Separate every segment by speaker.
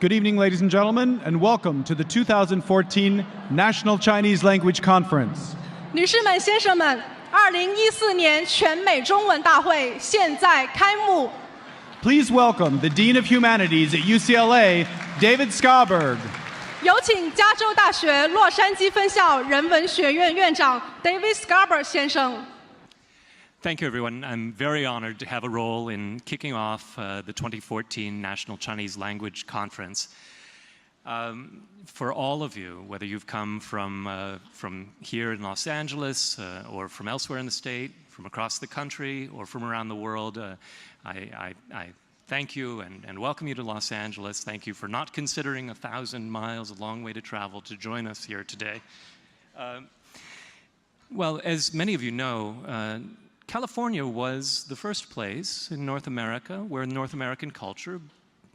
Speaker 1: Good evening, ladies and gentlemen, and welcome to the 2014 National Chinese Language Conference.
Speaker 2: 女士们、先生们，2014年全美中文大会现在开幕。
Speaker 1: Please welcome the Dean of Humanities at UCLA, David Schaberg.
Speaker 2: 有请加州大学洛杉矶分校人文学院院长 David Schaberg 先生。
Speaker 3: Thank you, everyone. I'm very honored to have a role in kicking off the 2014 National Chinese Language Conference. For all of you, whether you've come from here in Los Angeles or from elsewhere in the state, from across the country or from around the world, I thank you and welcome you to Los Angeles. Thank you for not considering 1,000 miles a long way to travel to join us here today. Well, as many of you know, California was the first place in North America where North American culture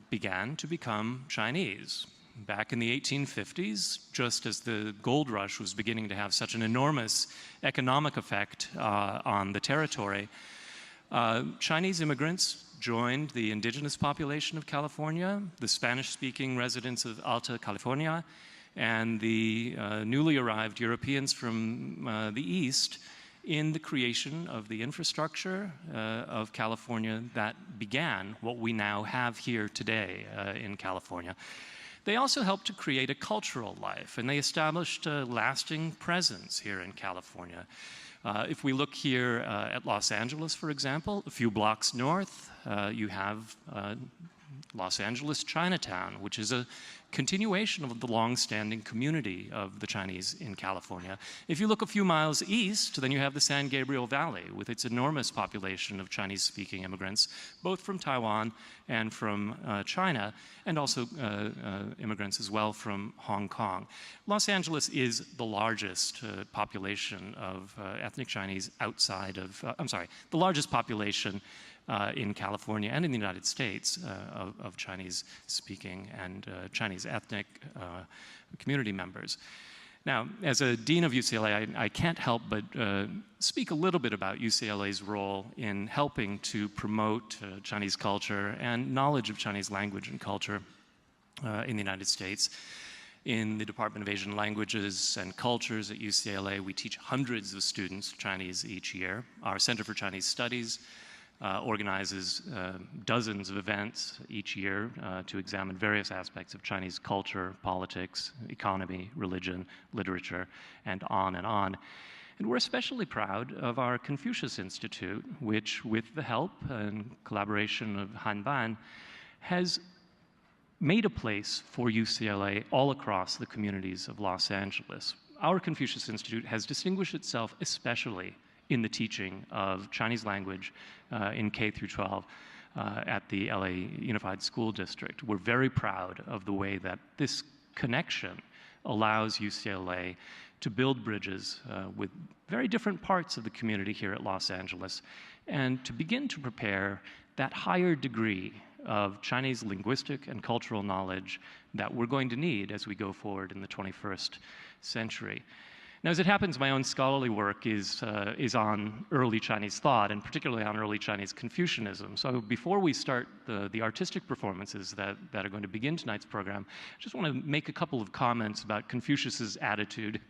Speaker 3: began to become Chinese. Back in the 1850s, just as the gold rush was beginning to have such an enormous economic effect on the territory, Chinese immigrants joined the indigenous population of California, the Spanish-speaking residents of Alta California, and the newly arrived Europeans from the East in the creation of the infrastructure of California that began what we now have here today in California. They also helped to create a cultural life, and they established a lasting presence here in California. If we look here at Los Angeles, for example, a few blocks north, you have Los Angeles Chinatown, which is a continuation of the long-standing community of the Chinese in California. If you look a few miles east, then you have the San Gabriel Valley with its enormous population of Chinese-speaking immigrants, both from Taiwan and from China, and also immigrants as well from Hong Kong. Los Angeles is the largest population of ethnic Chinese outside of, the largest population in California and in the United States of Chinese-speaking and Chinese ethnic community members. Now, as a dean of UCLA, I can't help but speak a little bit about UCLA's role in helping to promote Chinese culture and knowledge of Chinese language and culture in the United States. In the Department of Asian Languages and Cultures at UCLA, we teach hundreds of students Chinese each year. Our Center for Chinese Studies organizes dozens of events each year to examine various aspects of Chinese culture, politics, economy, religion, literature, and on and on. And we're especially proud of our Confucius Institute, which, with the help and collaboration of Han Ban, has made a place for UCLA all across the communities of Los Angeles. Our Confucius Institute has distinguished itself especially in the teaching of Chinese language in K through 12 at the LA Unified School District. We're very proud of the way that this connection allows UCLA to build bridges with very different parts of the community here at Los Angeles and to begin to prepare that higher degree of Chinese linguistic and cultural knowledge that we're going to need as we go forward in the 21st century. Now, as it happens, my own scholarly work is on early Chinese thought, and particularly on early Chinese Confucianism. So before we start the artistic performances that are going to begin tonight's program, I just want to make a couple of comments about Confucius's attitude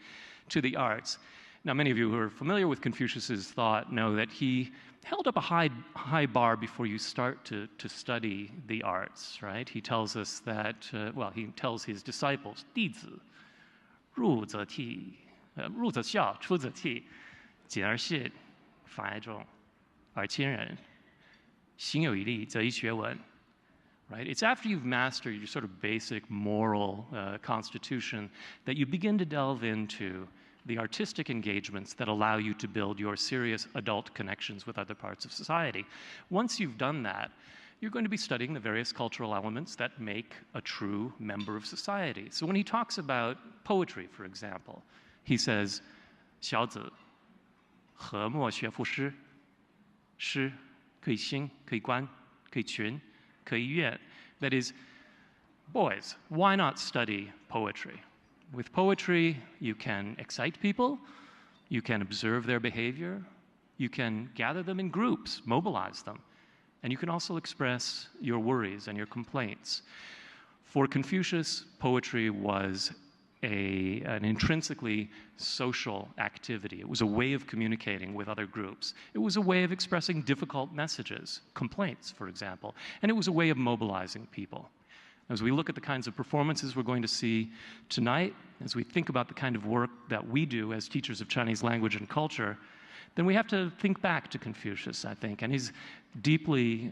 Speaker 3: to the arts. Now, many of you who are familiar with Confucius's thought know that he held up a high bar before you start to study the arts, right? He tells us that, he tells his disciples, 弟子，入则悌 入则孝，出则悌，谨而信，反而忠，而亲仁，行有余力，则以学文. Right? It's after you've mastered your sort of basic moral constitution that you begin to delve into the artistic engagements that allow you to build your serious adult connections with other parts of society. Once you've done that, you're going to be studying the various cultural elements that make a true member of society. So when he talks about poetry, for example, he says, 小子，何莫学赋诗？诗可以兴，可以观，可以群，可以苑. That is, boys, why not study poetry? With poetry, you can excite people, you can observe their behavior, you can gather them in groups, mobilize them, and you can also express your worries and your complaints. For Confucius, poetry was an intrinsically social activity. It was a way of communicating with other groups. It was a way of expressing difficult messages, complaints, for example, and it was a way of mobilizing people. As we look at the kinds of performances we're going to see tonight, as we think about the kind of work that we do as teachers of Chinese language and culture, then we have to think back to Confucius, I think, and his deeply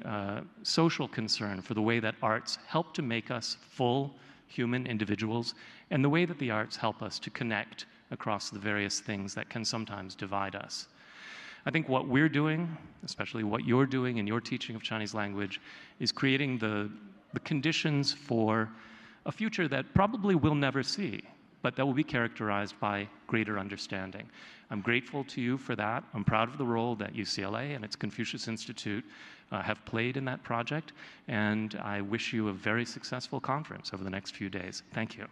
Speaker 3: social concern for the way that arts help to make us full human individuals, and the way that the arts help us to connect across the various things that can sometimes divide us. I think what we're doing, especially what you're doing in your teaching of Chinese language, is creating the conditions for a future that probably we'll never see, but that will be characterized by greater understanding. I'm grateful to you for that. I'm proud of the role that UCLA and its Confucius Institute have played in that project, and I wish you a very successful conference over the next few days. Thank you.